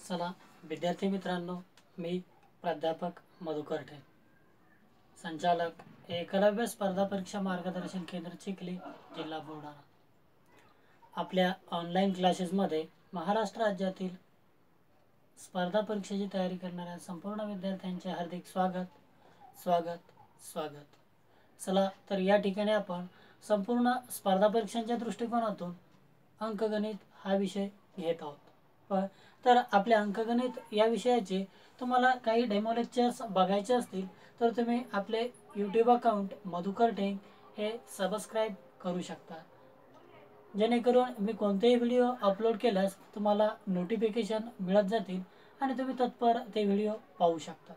चला विद्यार्थी मित्रांनो, मी प्राध्यापक मधुकर ठे, संचालक एकलव्य स्पर्धा परीक्षा मार्गदर्शन केंद्र चिखली, जिल्हा बुलढाणा. आपल्या ऑनलाईन क्लासेसमध्ये महाराष्ट्र राज्यातील स्पर्धा परीक्षेची तयारी करणाऱ्या संपूर्ण विद्यार्थ्यांचे हार्दिक स्वागत स्वागत स्वागत. चला तर या ठिकाणी आपण संपूर्ण स्पर्धा परीक्षांच्या दृष्टिकोनातून अंकगणित हा विषय घेत आहोत. तर आपल्या अंकगणित या विषयाचे तुम्हाला काही डेमो लेक्चर्स बघायचे असतील तर तुम्ही आपले यूट्यूब अकाउंट मधुकर टेंग हे सबस्क्राईब करू शकता, जेणेकरून मी कोणतेही व्हिडिओ अपलोड केल्यास तुम्हाला नोटिफिकेशन मिळत जातील आणि तुम्ही तत्पर ते व्हिडिओ पाहू शकता.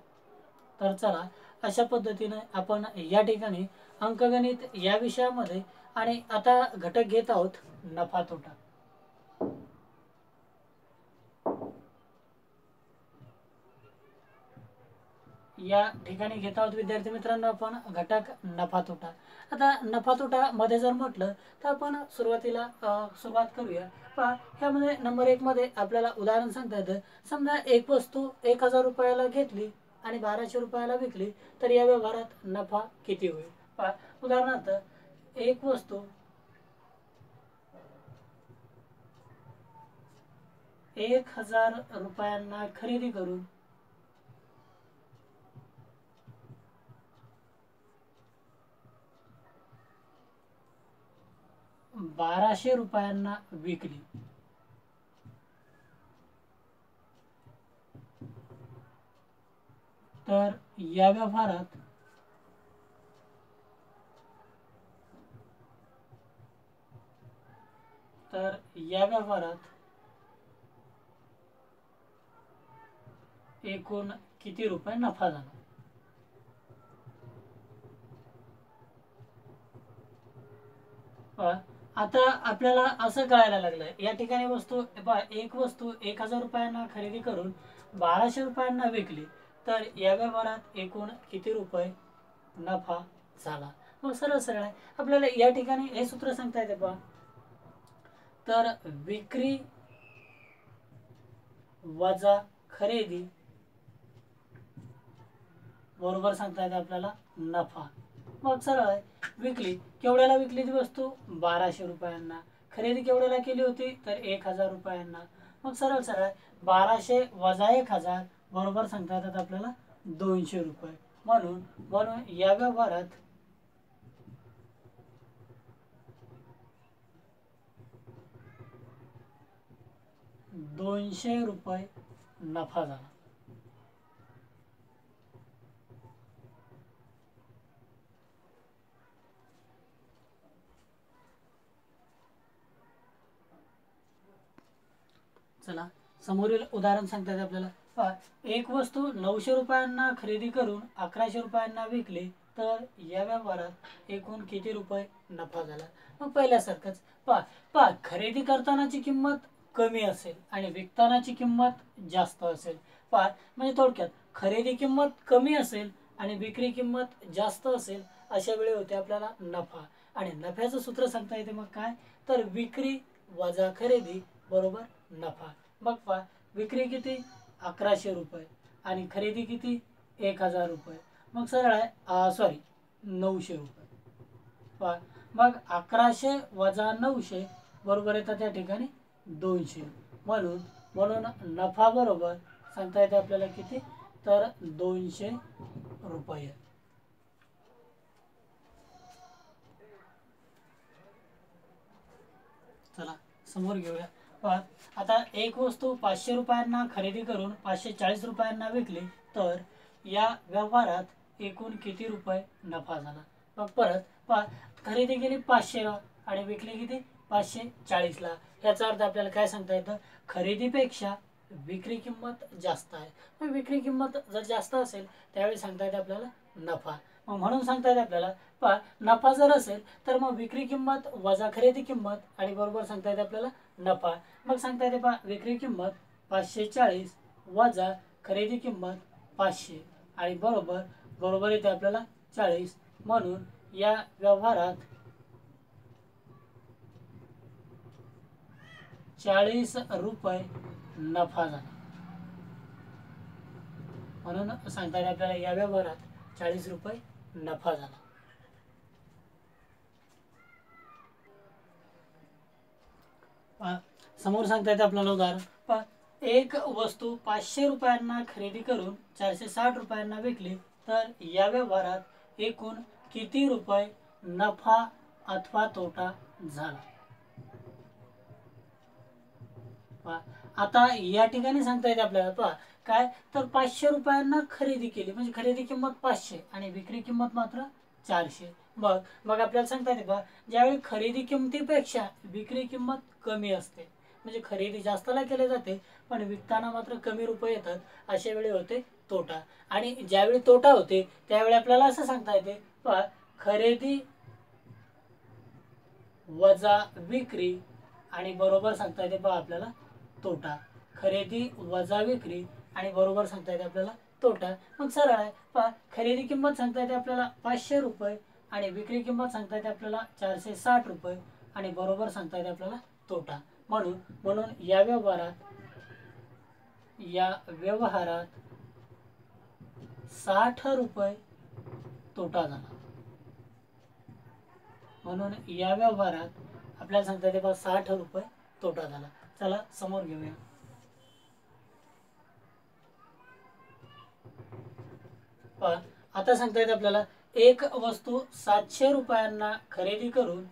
तर चला अशा पद्धतीने आपण या ठिकाणी अंकगणित या विषयामध्ये आणि आता घटक घेत आहोत नफा तोटा. या ठिकाणी घेत आहोत विद्यार्थी मित्रांनो आपण घटक नफा तोटा. आता नफा तोटा मध्ये जर म्हटलं तर आपण सुरुवातीला सुरुवात करूया. पहा ह्यामध्ये नंबर 1 मध्ये आपल्याला उदाहरण सांगता येतं. समजा एक वस्तू 1000 रुपयाला घेतली आणि 1200 रुपयाला विकली तर या व्यवहारात नफा किती होईल. पहा उदाहरणार्थ एक वस्तू 1000 रुपयांना खरेदी करून 1200 रुपयांना विकली तर या व्यवहारात एकूण किती रुपये नफा झाला. आता आपल्याला असं कळायला लागलं या ठिकाणी वस्तू एक वस्तू 1000 रुपयांना खरेदी करून 1200 रुपयांना विकली तर या व्यवहारात एकूण किती रुपये नफा झाला. मग सरळ सरळ आहे आपल्याला या ठिकाणी हे सूत्र सांगता येते. पहा तर विक्री वजा खरेदी बरोबर सांगता येते आपल्याला नफा. मग सरळ आहे विकली केवढ्याला विकली ती वस्तू 1200 रुपयांना, खरेदी केवढ्याला केली होती तर 1000 रुपयांना. मग सरळ सरळ 1200 वजा 1000 बरोबर सांगता येतात आपल्याला 200 रुपये. म्हणून या व्यवहारात ₹200 नफा झाला. चला समोरील उदाहरण सांगतात आपल्याला. एक वस्तू 900 रुपयांना खरेदी करून 1100 रुपयांना विकली तर या व्यवहारात एकूण किती रुपये नफा झाला. मग पहिल्यासारखंच पहा खरेदी करतानाची किंमत कमी असेल आणि विकतानाची किंमत जास्त असेल. पहा म्हणजे थोडक्यात खरेदी किंमत कमी असेल आणि विक्री किंमत जास्त असेल अशा वेळी होते आपल्याला नफा. आणि नफ्याचं सूत्र सांगता येते मग काय तर विक्री वजा खरेदी बरोबर नफा. मग पहा विक्री किती 1100 रुपये आणि खरेदी किती 1000 रुपये. मग सरळ आहे 900 रुपये. पहा मग 1100 वजा 900 बरोबर येतात त्या ठिकाणी 200. म्हणून नफा बरोबर सांगता येते आपल्याला किती तर 200 रुपये. चला समोर घेऊया. पहा आता एक वस्तू 500 रुपयांना खरेदी करून 540 रुपयांना विकली तर या व्यवहारात एकूण किती रुपये नफा झाला. मग परत पहा खरेदी केली 500 आणि विकली किती 540 ला. याचा अर्थ आपल्याला काय सांगता येतं खरेदीपेक्षा विक्री किंमत जास्त आहे. मग विक्री किंमत जर जास्त असेल त्यावेळी सांगता येते आपल्याला नफा. मग म्हणून सांगता येते आपल्याला पहा नफा जर असेल तर मग विक्री किंमत वजा खरेदी किंमत आणि बरोबर सांगता येते आपल्याला नफा. मग सांगता येते पहा विक्री किंमत 540 वजा खरेदी किंमत 500 आणि बरोबर येते आपल्याला 40. म्हणून या व्यवहारात 40 रुपये नफा झाला. म्हणून सांगता येते आपल्याला या व्यवहारात 40 रुपये नफा झाला. समोर सांगता येते आपल्याला उदाहरण, एक वस्तू 500 रुपयांना खरेदी करून 460 रुपयांना विकली तर या व्यवहारात एकूण किती रुपये नफा अथवा तोटा झाला. आता या ठिकाणी सांगता येते आपल्याला काय तर 500 रुपयांना खरेदी केली म्हणजे खरेदी किंमत 500 आणि विक्री किंमत मात्र 400. मग आपल्याला सांगता येते ज्यावेळी खरेदी किमतीपेक्षा विक्री किंमत कमी असते म्हणजे खरेदी जास्तला केली जाते पण विकताना मात्र कमी रुपये येतात, अशा वेळी होते तोटा. आणि ज्यावेळी तोटा होते त्यावेळी आपल्याला असं सांगता येते खरेदी वजा विक्री आणि बरोबर सांगता येते आपल्याला तोटा. खरेदी वजा विक्री आणि बरोबर सांगता येते आपल्याला तोटा. मग सरळ आहे खरेदी किंमत सांगता येते आपल्याला 500 रुपये आणि विक्री किंमत सांगता येते आपल्याला 460 रुपये आणि बरोबर सांगता येते आपल्याला तोटा. म्हणून या व्यवहारात 60 रुपये तोटा झाला. म्हणून या व्यवहारात आपल्याला सांगता येते 60 रुपये तोटा झाला. चला समोर घेऊया. आता सांगता येते आपल्याला एक वस्तू 700 रुपयांना खरेदी करून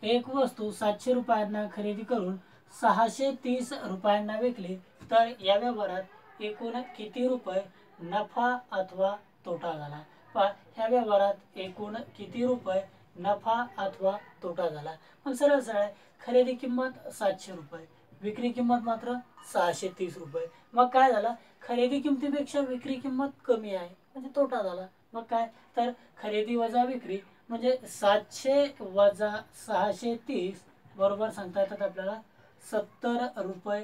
एक वस्तू 700 रुपयांना खरेदी करून 630 रुपयांना विकली तर या व्यवहारात एकूण किती रुपये नफा अथवा तोटा झाला. ह्या व्यवहारात एकूण किती रुपये नफा अथवा तोटा झाला. मग सरळ सरळ खरेदी किंमत 700 रुपये, विक्री किंमत मात्र 630 रुपये. मग काय झालं, खरेदी किमतीपेक्षा विक्री किंमत कमी आहे म्हणजे तोटा झाला. मग काय तर खरेदी वजा विक्री म्हणजे 700 वजा 630 बरोबर सांगता येतात आपल्याला 70 रुपये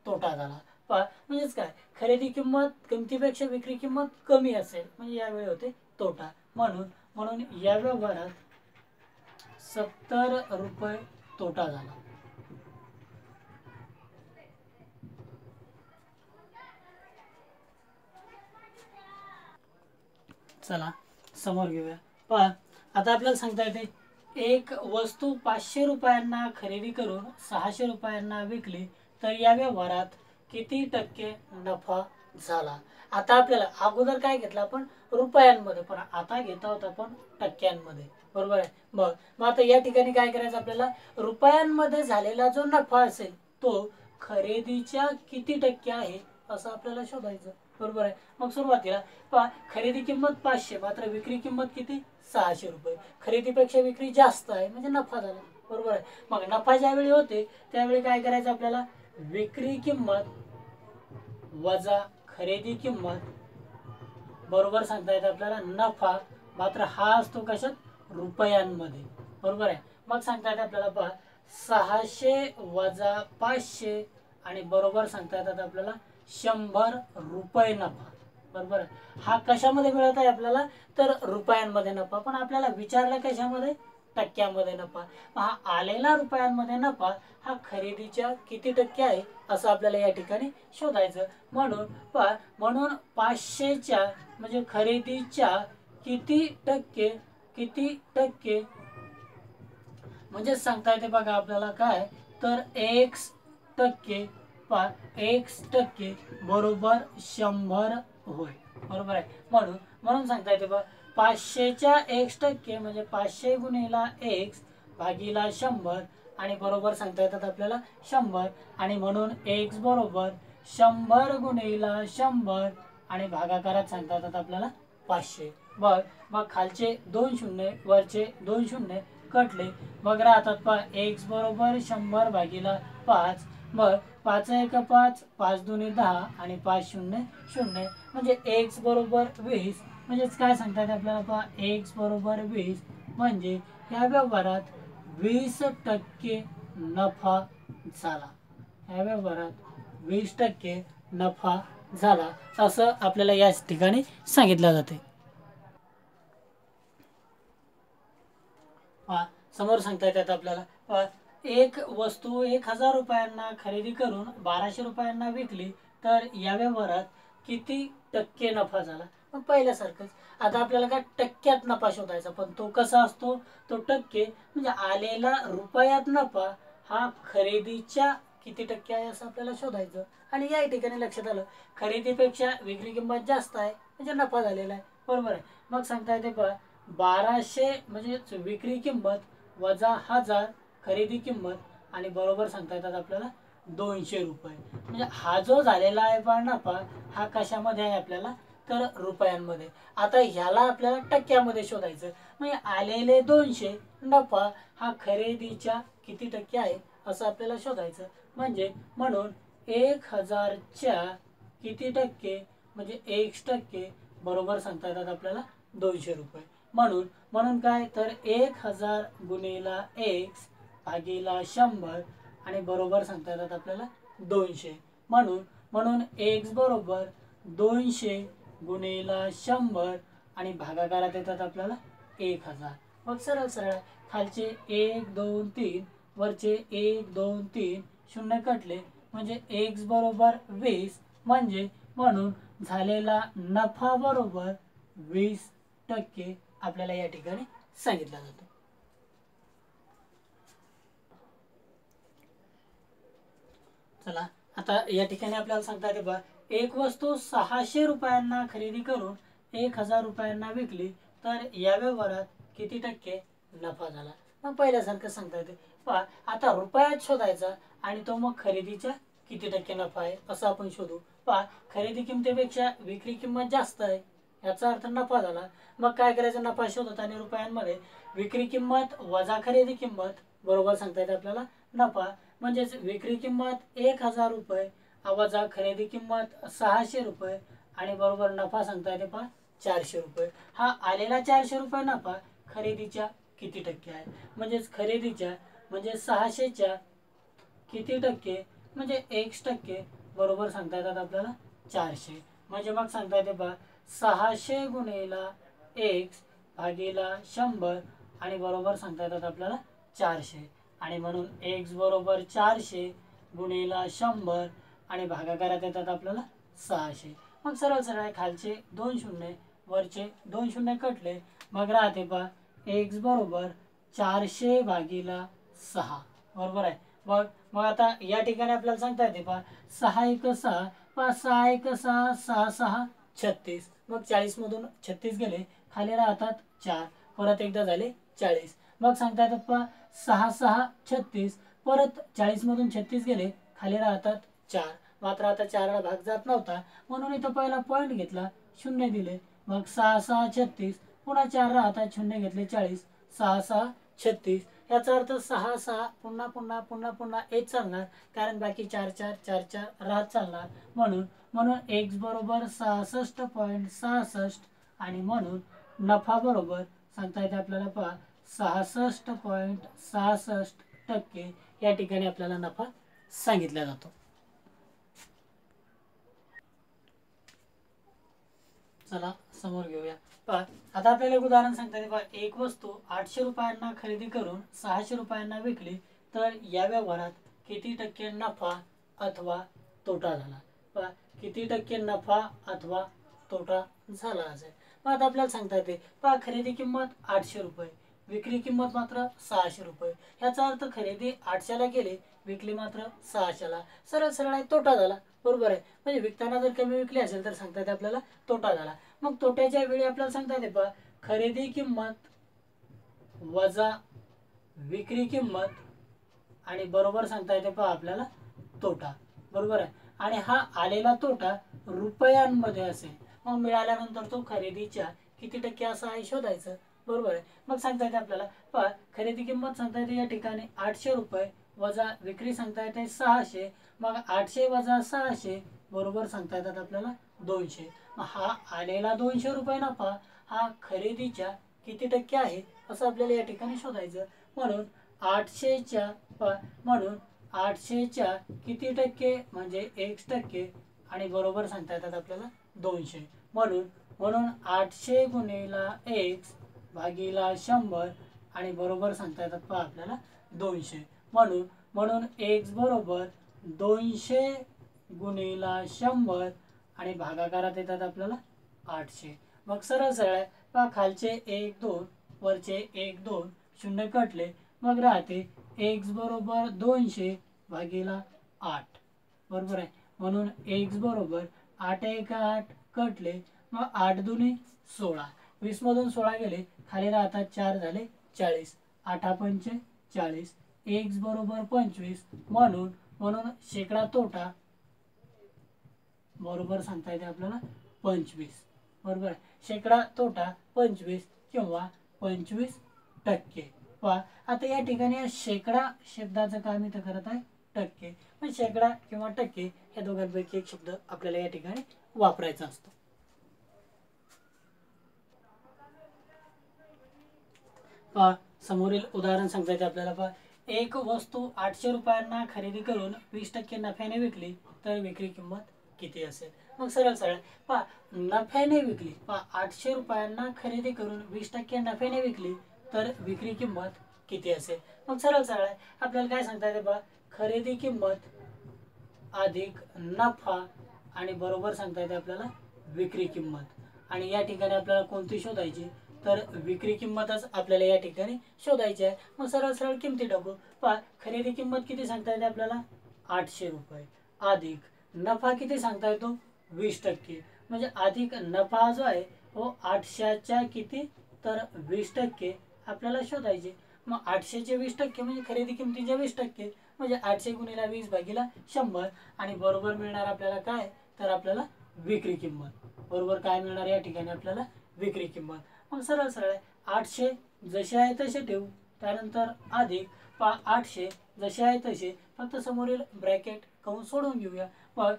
तोटा झाला. म्हणजेच काय खरेदी किमतीपेक्षा विक्री किंमत कमी असेल म्हणजे यावेळी होते तोटा. म्हणून या व्यवहारात 70 रुपये तोटा झाला. चला समोर घेऊया. आता आपल्याला सांगता येते एक वस्तू 500 रुपयांना खरेदी करून 600 रुपयांना विकली तर या व्यवहारात किती टक्के नफा झाला. आता आपल्याला अगोदर काय घेतलं आपण रुपयांमध्ये पण आता घेत आहोत आपण टक्क्यांमध्ये, बरोबर आहे. मग आता या ठिकाणी काय करायचं आपल्याला रुपयांमध्ये झालेला जो नफा असेल तो खरेदीच्या किती टक्के आहे असं आपल्याला शोधायचं, बरोबर आहे. मग सुरुवातीला खरेदी किंमत 500 मात्र विक्री किंमत किती 600 रुपये. खरेदीपेक्षा विक्री जास्त आहे म्हणजे नफा झाला, बरोबर आहे. मग नफा ज्यावेळी होते त्यावेळी काय करायचं आपल्याला विक्री किंमत वजा खरेदी किंमत बरोबर सांगता येते आपल्याला नफा, मात्र हा असतो कशात रुपयांमध्ये, बरोबर आहे. मग सांगता येते आपल्याला 600 वजा 500 आणि बरोबर सांगता येतात आपल्याला 100 रुपये नफा, बरोबर आहे. हा कशामध्ये मिळत आहे आपल्याला तर रुपयांमध्ये नफा, पण आपल्याला विचारलं कशामध्ये टक्क्यामध्ये नफा. हा आलेला रुपयांमध्ये नफा हा खरेदीच्या किती टक्के आहे असं आपल्याला या ठिकाणी शोधायचं. म्हणून 500च्या म्हणजे खरेदीच्या किती टक्के म्हणजे सांगता येते बघा आपल्याला काय तर x टक्के बरोबर 100 होय, बरोबर आहे. म्हणून सांगता येते 500च्या x टक्के म्हणजे 500 गुणिला x भागीला 100 आणि बरोबर सांगता येतात आपल्याला 100 आणि म्हणून x बरोबर 100 गुणिला 100 आणि भागाकारात सांगता येतात आपल्याला 500. मग खालचे 2 शून्य वरचे 2 शून्य कटले, मग राहतात x बरोबर 100 भागीला 5. मग 5 1 5 5 2 10 आणि 5 0 0 म्हणजे x बरोबर 20. म्हणजेच काय सांगतात आपल्याला x बरोबर 20 म्हणजे या व्यवहारात 20% नफा झाला. या व्यवहारात 20% नफा झाला असं आपल्याला या ठिकाणी सांगितलं जाते. समोर सांगता येतात आपल्याला एक वस्तू 1000 रुपयांना खरेदी करून 1200 रुपयांना विकली तर या व्यवहारात किती टक्के नफा झाला. मग पहिल्यासारखंच आता आपल्याला काय टक्क्यात नफा शोधायचा, पण तो कसा असतो, तो टक्के म्हणजे आलेला रुपयात नफा हा खरेदीच्या किती टक्के आहे असं आपल्याला शोधायचं. आणि या ठिकाणी लक्षात आलं खरेदीपेक्षा विक्री किंमत जास्त आहे म्हणजे नफा झालेला आहे. बरोबर आहे. मग सांगता येते पहा 1200 म्हणजे विक्री किंमत वजा 1000 खरेदी किंमत आणि बरोबर सांगता येतात आपल्याला 200 रुपये. म्हणजे हा जो झालेला आहे पहा नफा हा कशामध्ये आहे आपल्याला, तर रुपयांमध्ये. आता ह्याला आपल्याला टक्क्यामध्ये शोधायचं. म्हणजे आलेले 200 नफा हा खरेदीच्या किती टक्के आहे असं आपल्याला शोधायचं. म्हणून 1000च्या किती टक्के म्हणजे 1% बरोबर सांगता येतात आपल्याला 200 रुपये. म्हणून काय तर 1000 गुणिला x भागीला 100 आणि बरोबर सांगता येतात आपल्याला 200. म्हणून x बरोबर 200 गुणिला 100 आणि भागाकारात येतात आपल्याला 1000. मग सरळ सरळ खालचे 1 2 3 वरचे 1 2 3 शून्य कटले म्हणजे x बरोबर 20 म्हणून झालेला नफा बरोबर 20% आपल्याला या ठिकाणी सांगितला जातो. चला आता या ठिकाणी आपल्याला सांगता येते बघा एक वस्तू 600 रुपयांना खरेदी करून 1000 रुपयांना विकली तर या व्यवहारात किती टक्के नफा झाला. मग पहिल्यासारखं सांगता येते पहा आता रुपयात शोधायचा आणि तो मग खरेदीच्या किती टक्के नफा आहे असं आपण शोधू. पहा खरेदी किमतीपेक्षा विक्री किंमत जास्त आहे याचा अर्थ नफा झाला. मग काय करायचं नफा शोधताना रुपयांमध्ये विक्री किंमत वजा खरेदी किंमत बरोबर सांगता येते आपल्याला नफा. म्हणजेच विक्री किंमत 1000 रुपये वजा खरेदी किंमत 600 रुपये आणि बरोबर नफा सांगता येते पहा 400 रुपये. हा आलेला 400 रुपये नफा खरेदीच्या किती टक्के आहे म्हणजेच खरेदीच्या म्हणजे 600च्या किती टक्के म्हणजे 1% बरोबर सांगता येतात आपल्याला 400. म्हणजे मग सांगता येते पहा 600 गुणिला x भागीला 100 आणि बरोबर सांगता येतात आपल्याला 400. आणि म्हणून x बरोबर 400 गुणिला 100 आणि भागाकारात येतात आपल्याला 600. मग सरळ सरळ खालचे 2 शून्य वरचे 2 शून्य कटले मग राहते पहा x बरोबर 400 भागीला 6 बरोबर आहे. मग आता या ठिकाणी आपल्याला सांगता येते पहा 6 1 6 5 6 1 6 6 6 36. मग 40 मधून 36 गेले खाली राहतात 4 परत एकदा झाले 40. मग सांगता येतात पहा 6 6 36 परत 40 मधून 36 गेले खाली राहतात 4. मात्र आता 4ला भाग जात नव्हता म्हणून इथं पहिला पॉईंट घेतला शून्य दिले मग 6 6 36 पुन्हा 4 राहतात शून्य घेतले 40 6 6 36. याचा अर्थ 6 6 पुन्हा पुन्हा पुन्हा पुन्हा येत चालणार कारण बाकी 4 4 4 4 राहत चालणार. म्हणून x बरोबर 66.66 आणि म्हणून नफा बरोबर सांगता येते आपल्याला पहा 66.66% या ठिकाणी आपल्याला नफा सांगितला जातो. चला समोर घेऊया. पहा आता आपल्याला एक उदाहरण सांगता येते पहा एक वस्तू 800 रुपयांना खरेदी करून 600 रुपयांना विकली तर या व्यवहारात किती टक्के नफा अथवा तोटा झाला. पहा किती टक्के नफा अथवा तोटा झाला असेल. मग आता आपल्याला सांगता येते पहा खरेदी किंमत 800 रुपये विक्री किंमत मात्र 600 रुपये. याचा अर्थ खरेदी 800ला गेली विकली मात्र 600ला. सरळ सरळ तोटा झाला. बरोबर आहे. म्हणजे विकताना जर कमी विकली असेल तर सांगता येते आपल्याला तोटा झाला. मग तोट्याच्या वेळी आपल्याला सांगता येते पहा खरेदी किंमत वजा विक्री किंमत आणि बरोबर सांगता येते पहा आपल्याला तोटा. बरोबर आहे. आणि हा आलेला तोटा रुपयांमध्ये असेल मग मिळाल्यानंतर तो खरेदीच्या किती टक्के असा आहे शोधायचं. बरोबर आहे. मग सांगता येते आपल्याला पहा खरेदी किंमत सांगता येते या ठिकाणी 800 रुपये वजा विक्री सांगता येते 600. मग 800 वजा 600 बरोबर सांगता येतात आपल्याला 200. हा आलेला 200 रुपये नफा हा खरेदीच्या किती टक्के आहे असं आपल्याला या ठिकाणी शोधायचं. म्हणून 800च्या किती टक्के म्हणजे 1% आणि बरोबर सांगता येतात आपल्याला 200. म्हणून 800 गुणिला x भागीला 100 आणि बरोबर सांगता येतात पहा आपल्याला 200. म्हणून x बरोबर 200 गुणिला 100 आणि भागाकारात येतात आपल्याला 800. मग सरळ सरळ आहे पहा, खालचे 1 2 वरचे 1 2 शून्य कटले, मग राहते x बरोबर 200 भागीला 8. बरोबर आहे. म्हणून x बरोबर 8 1 8 कटले, मग 8 दुनी 16, 20 मधून 16 गेले, खाली राहतात 4 झाले 40, 8 पंच 40, x बरोबर 25. म्हणून शेकडा तोटा बरोबर सांगता येते आपल्याला 25. बरोबर आहे. शेकडा तोटा 25 किंवा 25%. पहा आता या ठिकाणी या शेकडा शब्दाचं काम इथं करत आहे टक्के, पण शेकडा किंवा टक्के या दोघांपैकी एक शब्द आपल्याला या ठिकाणी वापरायचा असतो. पहा समोरील उदाहरण सांगता येते आपल्याला. पहा, एक वस्तू 800 रुपयांना खरेदी करून 20% नफ्याने विकली तर विक्री किंमत किती असेल. मग सरळ सरळ पहा, नफ्याने विकली. पहा 800 रुपयांना खरेदी करून 20% नफ्याने विकली तर विक्री किंमत किती असेल. मग सरळ सरळ आपल्याला काय सांगता येते. पहा, खरेदी किंमत अधिक नफा आणि बरोबर सांगता येते आपल्याला विक्री किंमत. आणि या ठिकाणी आपल्याला कोणती शोधायची, तर विक्री किंमतच आपल्याला या ठिकाणी शोधायची आहे. मग सरळ सरळ किमती टाकू. पहा, खरेदी किंमत किती सांगता येते आपल्याला 800 रुपये, अधिक नफा किती सांगता येतो 20%. म्हणजे अधिक नफा जो आहे तो 800च्या किती, तर 20% आपल्याला शोधायचे. मग 800चे 20% म्हणजे खरेदी किमतीचे 20%, म्हणजे 800 गुणिले 20 भागीला 100 आणि बरोबर मिळणार आपल्याला काय, तर आपल्याला विक्री किंमत. बरोबर काय मिळणार या ठिकाणी आपल्याला विक्री किंमत. मग सरळ सरळ 800 जसे आहे तसे ठेवू, त्यानंतर अधिक 800 जसे आहे तसे, फक्त समोरील ब्रॅकेट कहून सोडून घेऊया. मग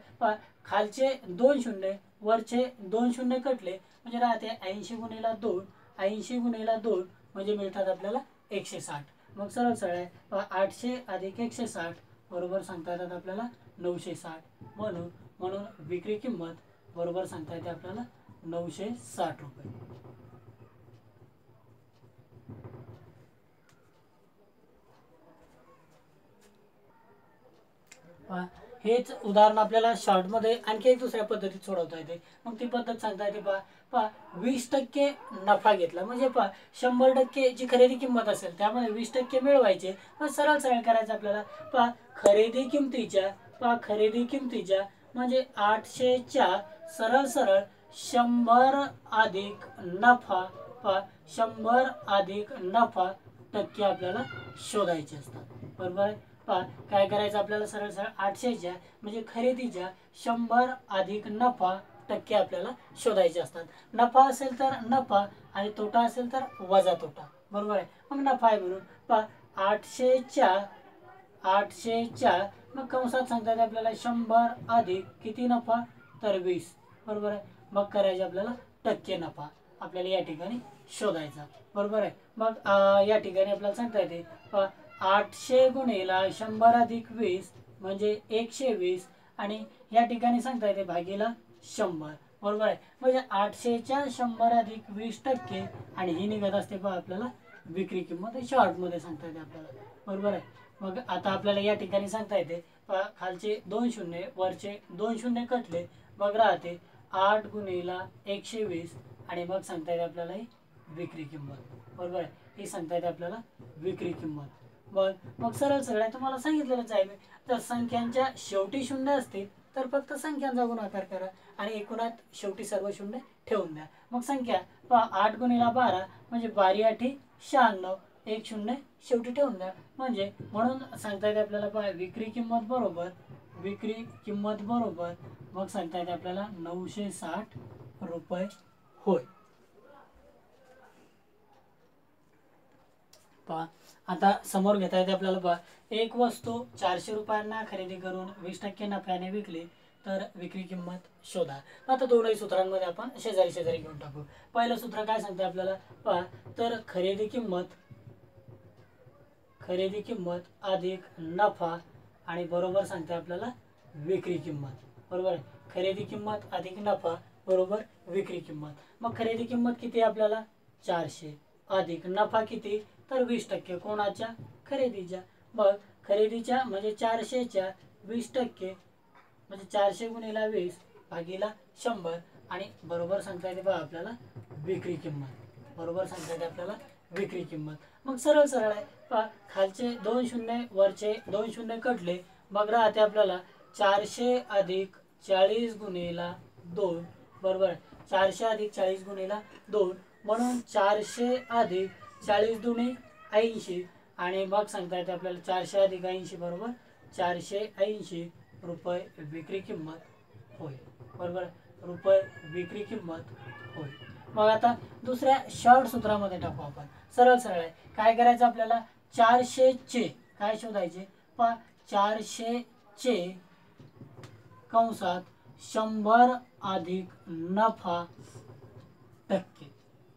खालचे 2 शून्य वरचे 2 शून्य कटले, म्हणजे राहते 80 गुणिला 2, 80 गुणिला 2 म्हणजे मिळतात आपल्याला 160. मग सरळ सरळ 800 अधिक 160 बरोबर सांगता येतात आपल्याला 960. म्हणून विक्री किंमत बरोबर सांगता येते आपल्याला 960 रुपये. हेच उदाहरण आपल्याला शॉर्टमध्ये आणखी एक दुसऱ्या पद्धतीत सोडवता येते. मग ती पद्धत सांगता येते. पहा 20% नफा घेतला, म्हणजे 100% जी खरेदी किंमत असेल त्यामध्ये 20% मिळवायचे. मग सरळ सरळ करायचं आपल्याला. खरेदी किमतीच्या म्हणजे 800च्या सरळ सरळ 100 अधिक नफा. 100 अधिक नफा टक्के आपल्याला शोधायचे असतात. बरोबर आहे. काय करायचं आपल्याला, सरळ सरळ 800च्या म्हणजे खरेदीच्या 100 अधिक नफा टक्के आपल्याला शोधायचे असतात. नफा असेल तर नफा आणि तोटा असेल तर वजा तोटा. बरोबर आहे. मग नफा आहे म्हणून 800च्या मग कंसात सांगतात आपल्याला 100 अधिक किती नफा, तर 20. बरोबर आहे. मग करायचे आपल्याला टक्के नफा आपल्याला या ठिकाणी शोधायचा. बरोबर आहे. मग या ठिकाणी आपल्याला सांगता येते 800 गुणिला 100 अधिक 20 म्हणजे 120 आणि या ठिकाणी सांगता येते भागीला 100. बरोबर आहे. म्हणजे 800च्या 100 अधिक 20% आणि ही निघत असते आपल्याला विक्री किंमत. शॉर्टमध्ये सांगता येते आपल्याला. बरोबर आहे. मग आता आपल्याला या ठिकाणी सांगता येते खालचे 2 शून्य वरचे 2 शून्य कटले, मग राहते 8 गुणिला 120 आणि मग सांगता येते आपल्याला ही विक्री किंमत. बरोबर आहे. ही सांगता येते आपल्याला विक्री किंमत. मग सरळ सरळ तुम्हाला सांगितलेलंच आहे मी, तर संख्यांच्या शेवटी शून्य असतील तर फक्त संख्यांचा गुणाकार करा आणि एकूणात शेवटी सर्व शून्य ठेवून द्या. मग संख्या 8 गुणिला 12 म्हणजे 12 8 96, एक शून्य शेवटी ठेवून द्या. म्हणून सांगता येते आपल्याला विक्री किंमत बरोबर मग सांगता येते आपल्याला 960 रुपये होय. आता समोर घेता येते आपल्याला. एक वस्तू 400 रुपयांना खरेदी करून 20% नफ्याने विकली तर विक्री किंमत शोधा. आता दोनही सूत्रांमध्ये आपण शेजारी शेजारी घेऊन टाकू. पहिलं सूत्र काय सांगते आपल्याला, तर खरेदी किंमत अधिक नफा आणि बरोबर सांगते आपल्याला विक्री किंमत. बरोबर आहे. खरेदी किंमत अधिक नफा बरोबर विक्री किंमत. मग खरेदी किंमत किती आपल्याला 400 अधिक नफा किती, तर 20%. कोणाच्या, खरेदीच्या. मग खरेदीच्या म्हणजे 400च्या 20% म्हणजे 400 गुणिला 20 भागीला 100 आणि बरोबर सांगता येते बघा आपल्याला विक्री किंमत. बरोबर सांगता येते आपल्याला विक्री किंमत. मग सरळ सरळ आहे पहा, खालचे 2 शून्य वरचे 2 शून्य कटले, मग राहते आपल्याला 400 अधिक 40 गुणिला 2. बरोबर आहे, 400 अधिक 40 गुणिला 2 म्हणून 400 अधिक 40 दुणे 80 आणि मग सांगता येते आपल्याला 400 अधिक 80 बरोबर 480 रुपये विक्री किंमत होय. बरोबर, रुपये विक्री किंमत होय. मग आता दुसऱ्या शॉर्ट सूत्रामध्ये टाकू आपण. सरळ सरळ आहे, काय करायचं आपल्याला 400 चे काय शोधायचे पहा, 400 चे कंसात 100 अधिक नफा टक्के.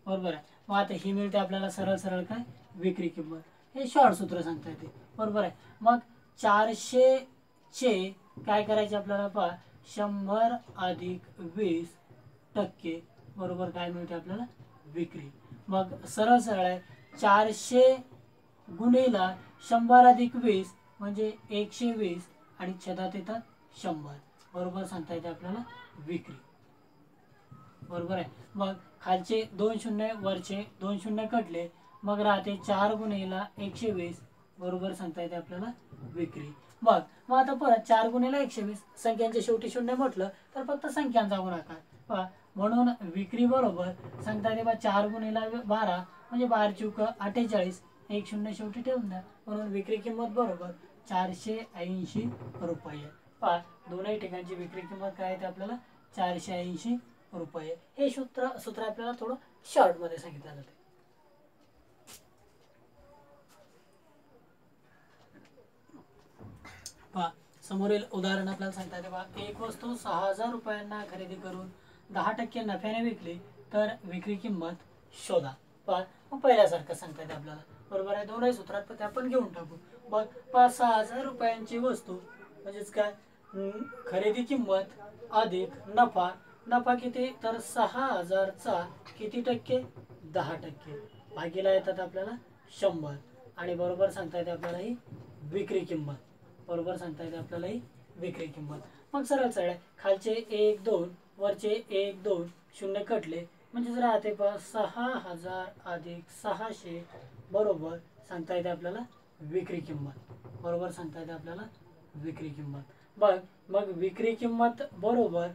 बरोबर आहे, मग आता ही मिळते आपल्याला सरळ सरळ काय विक्री किंमत. हे शॉर्ट सूत्र सांगता येते. बरोबर आहे, मग 400 चे काय करायचे आपल्याला पहा, 100 अधिक 20% बरोबर काय मिळते आपल्याला विक्री. मग सरळ सरळ आहे, 400 गुणिला 100 अधिक 20 म्हणजे 120 आणि छेदात येतात 100. बरोबर सांगता येते आपल्याला विक्री. बरोबर आहे, मग खालचे 2 शून्य वरचे 2 शून्य कटले, मग राहते 4 गुणिला 120 बरोबर सांगता येते आपल्याला विक्री. मग आता परत 4 गुणिला 120 संख्यांच्या शेवटी शून्य म्हटलं तर फक्त संख्यांचा गुणाकार पहा, म्हणून विक्री बरोबर सांगता येते 4 गुणिला 12 म्हणजे 12 चूक 48, एक शून्य शेवटी ठेवून द्या, म्हणून विक्री किंमत बरोबर 480 रुपये. पहा, दोनही ठिकाणची विक्री किंमत काय येते आपल्याला 480 रुपये. हे सूत्र आपल्याला थोडं शॉर्ट मध्ये सांगितलं जाते. पहा, समोरील उदाहरण आपल्याला सांगता येते पहा, एक वस्तू 6000 रुपयांना खरेदी करून 10% नफ्याने विकली तर विक्री किंमत शोधा. पहा, मग पहिल्यासारखं सांगता येते आपल्याला. बरोबर आहे, दोनही सूत्रात पण आपण घेऊन टाकू. मग पहा, 6000 रुपयांची वस्तू म्हणजेच काय खरेदी किंमत अधिक नफा. नफा किती तर 6000 चा किती टक्के 10% भागीला येतात आपल्याला 100 आणि बरोबर सांगता येते आपल्याला ही विक्री किंमत. बरोबर सांगता येते आपल्याला ही विक्री किंमत. मग सरळ सरळ खालचे 1 2 वरचे 1 2 शून्य कटले, म्हणजेच राहते पहा 6000 अधिक 600 बरोबर सांगता येते आपल्याला विक्री किंमत. बरोबर सांगता येते आपल्याला विक्री किंमत. मग विक्री किंमत बरोबर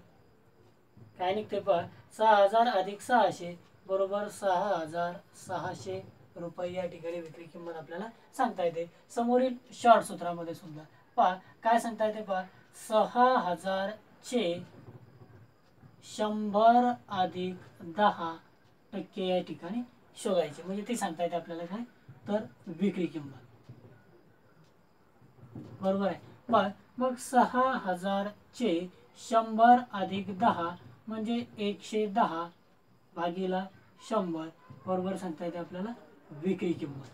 काय निघते पहा, 6000 अधिक 600 बरोबर 6600 रुपये या ठिकाणी विक्री किंमत आपल्याला सांगता येते. समोरील शॉर्ट सूत्रामध्ये सुद्धा पहा काय सांगता येते पहा, 6000 चे 100 अधिक 10% या ठिकाणी शोधायचे, म्हणजे ती सांगता येते आपल्याला काय तर विक्री किंमत. बरोबर आहे, मग 6000 चे 100 अधिक 10 म्हणजे 110 भागीला 100 बरोबर सांगता येते आपल्याला विक्री किंमत.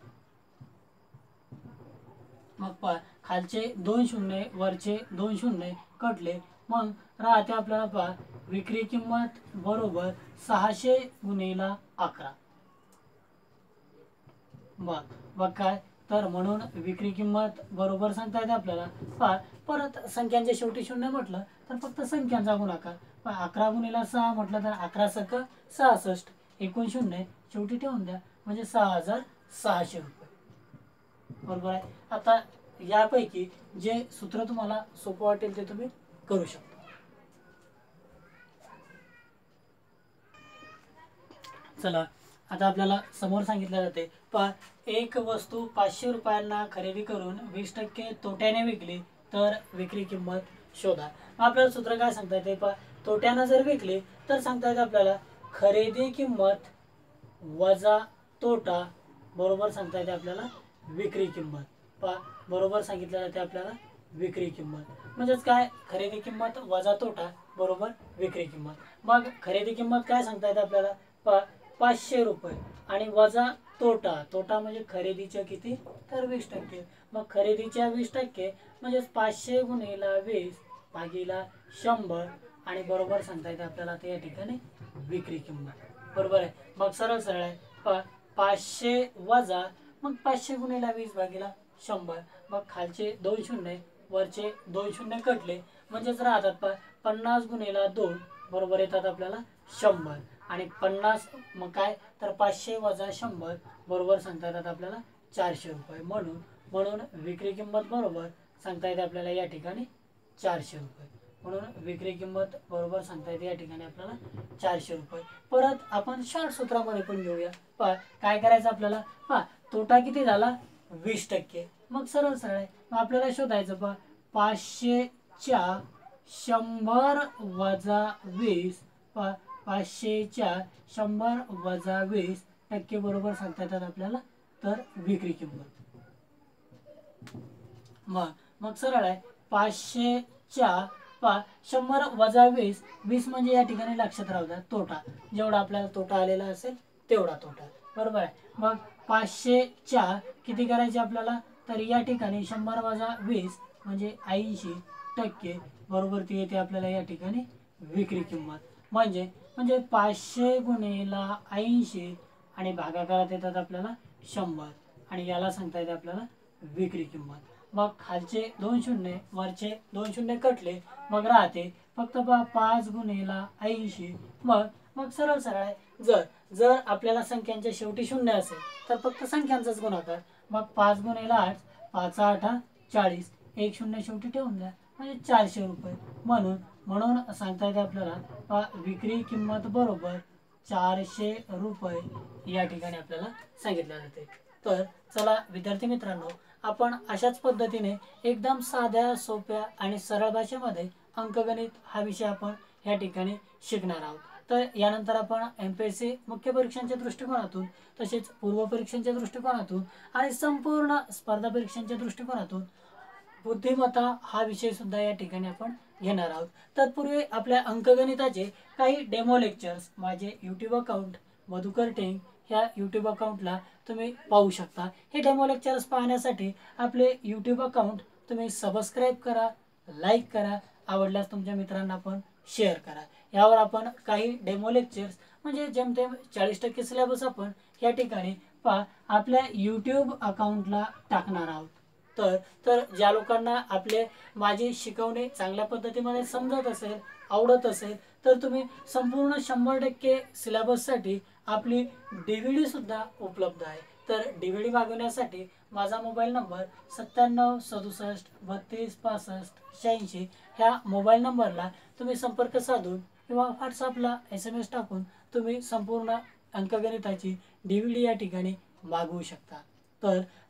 मग पहा, खालचे 2 शून्य वरचे 2 शून्य कटले, मग राहते आपल्याला पहा विक्री किंमत बरोबर 600 गुणिला 11. मग काय तर म्हणून विक्री किंमत बरोबर सांगता येते आपल्याला पहा, परत संख्यांच्या शेवटी शून्य म्हटलं तर फक्त संख्यांचा गुणाकार. 11 गुणिला 6 म्हटलं तर 11 सक 66, एकूण शून्य शेवटी ठेवून द्या, म्हणजे 6600 रुपये. बरोबर आहे. आता यापैकी जे सूत्र तुम्हाला सोपं वाटेल ते तुम्ही करू शकता. चला, आता आपल्याला समोर सांगितलं जाते पहा, एक वस्तू 500 रुपयांना खरेदी करून 20% तोट्याने विकली तर विक्री किंमत शोधा. आपल्याला सूत्र काय सांगता येते पहा, तोट्यानं जर विकली तर सांगता येते आपल्याला खरेदी किंमत वजा तोटा बरोबर सांगता येते आपल्याला विक्री किंमत. पहा, बरोबर सांगितलं जाते आपल्याला विक्री किंमत, म्हणजेच काय खरेदी किंमत वजा तोटा बरोबर विक्री किंमत. मग खरेदी किंमत काय सांगता येते आपल्याला पहा, 500 रुपये आणि वजा तोटा म्हणजे खरेदीच्या किती तर 20%. मग खरेदीच्या 20% म्हणजेच 500 गुणिला 20 भागीला 100 आणि बरोबर सांगता येते आपल्याला ते या ठिकाणी विक्री किंमत. बरोबर आहे, मग सरळ सरळ आहे पहा, 500 वजा मग 500 गुणिला 20 भागीला 100. मग खालचे 2 शून्य वरचे 2 शून्य कटले, म्हणजेच राहतात पहा 50 गुणिले 2 बरोबर येतात आपल्याला 100 आणि 50 मग काय तर 500 वजा 100 बरोबर सांगता येतात आपल्याला 400 रुपये. म्हणून विक्री किंमत बरोबर सांगता येते आपल्याला या ठिकाणी 400 रुपये. म्हणून विक्री किंमत बरोबर सांगता येते या ठिकाणी आपल्याला 400 रुपये. परत आपण शॉर्ट सूत्रामध्ये पण घेऊया. काय करायचं आपल्याला तोटा किती झाला 20%. मग सरळ आहे मग आपल्याला शोधायचं 500च्या 100 वजा 20 500च्या 100 वजा 20% बरोबर सांगता येतात आपल्याला तर विक्री किंमत. मग सरळ आहे 500च्या 100 वजा 20 म्हणजे या ठिकाणी लक्षात राहू द्या तोटा, जेवढा आपल्याला तोटा आलेला असेल तेवढा तोटा बरोबर आहे. मग 500च्या किती करायचे आपल्याला तर या ठिकाणी 100 वजा 20 म्हणजे 80% बरोबर ती येते आपल्याला या ठिकाणी विक्री किंमत. म्हणजे 500 गुणिले 80 आणि भागाकारात येतात आपल्याला 100 आणि याला सांगता येते आपल्याला विक्री किंमत. मग खालचे 2 शून्य वरचे 2 शून्य कटले मग राहते फक्त 5 गुणिले 80. मग सरळ आहे जर आपल्याला संख्यांच्या शेवटी शून्य असेल तर फक्त संख्यांचाच गुणाकार. मग 5 गुणिले 8 5 8 40 एक शून्य शेवटी ठेवून द्या म्हणजे 400 रुपये. म्हणून सांगता येते आपल्याला विक्री किंमत बरोबर 400 रुपये या ठिकाणी आपल्याला सांगितले जाते. तर चला विद्यार्थी मित्रांनो, आपण अशाच पद्धतीने एकदम साध्या सोप्या आणि सरळ भाषेमध्ये अंकगणित हा विषय आपण या ठिकाणी शिकणार आहोत. तर यानंतर आपण MPSC मुख्य परीक्षांच्या दृष्टिकोनातून तसेच पूर्व परीक्षांच्या दृष्टिकोनातून आणि संपूर्ण स्पर्धा परीक्षांच्या दृष्टिकोनातून बुद्धिमत्ता हा विषय सुद्धा या ठिकाणी आपण घेणार आहोत. तत्पूर्वी आपल्या अंकगणिताचे काही डेमो लेक्चर्स माझे यूट्यूब अकाउंट मधुकर टेंग ह्या यूट्यूब अकाउंटला तुम्ही पाहू शकता. हे डेमो लेक्चर्स पाहण्यासाठी आपले यूट्यूब अकाउंट तुम्ही सबस्क्राईब करा, लाईक करा, आवडल्यास तुमच्या मित्रांना पण शेअर करा. यावर आपण काही डेमो लेक्चर्स म्हणजे जेमतेम 40% सिलेबस आपण या ठिकाणी आपल्या यूट्यूब अकाउंटला टाकणार आहोत. तर ज्या लोकांना आपले माझे शिकवणे चांगल्या पद्धतीमध्ये समजत असेल, आवडत असेल तर तुम्ही संपूर्ण 100% सिलेबससाठी आपली DVD सुद्धा उपलब्ध आहे. तर DVD मागवण्यासाठी माझा मोबाईल नंबर 97 67 32 65 86 ह्या मोबाईल नंबरला तुम्ही संपर्क साधून किंवा व्हॉट्सअपला SMS टाकून तुम्ही संपूर्ण अंकगणिताची DVD या ठिकाणी मागवू शकता.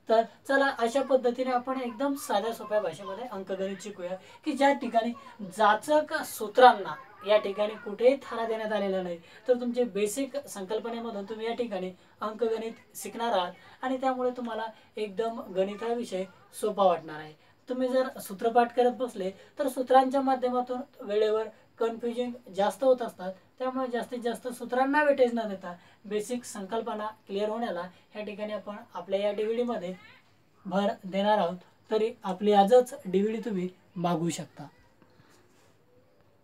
तर चला अशा पद्धतीने आपण एकदम साध्या सोप्या भाषेमध्ये अंकगणित शिकूया की ज्या ठिकाणी जाचक सूत्रांना या ठिकाणी कुठेही थारा देण्यात आलेला नाही. तर तुमचे बेसिक संकल्पनेमधून तुम्ही या ठिकाणी अंकगणित शिकणार आहात आणि त्यामुळे तुम्हाला एकदम गणित हा विषय सोपा वाटणार आहे. तुम्ही जर सूत्रपाठ करत बसले तर सूत्रांच्या माध्यमातून वेळेवर कन्फ्युजन जास्त होत असतात. त्यामुळे जास्तीत जास्त सूत्रांना वेटेज न देता बेसिक संकल्पना क्लिअर होण्याला या ठिकाणी आपण आपल्या या DVD मध्ये भर देणार आहोत. तरी आपली आजच DVD तुम्ही मागवू शकता.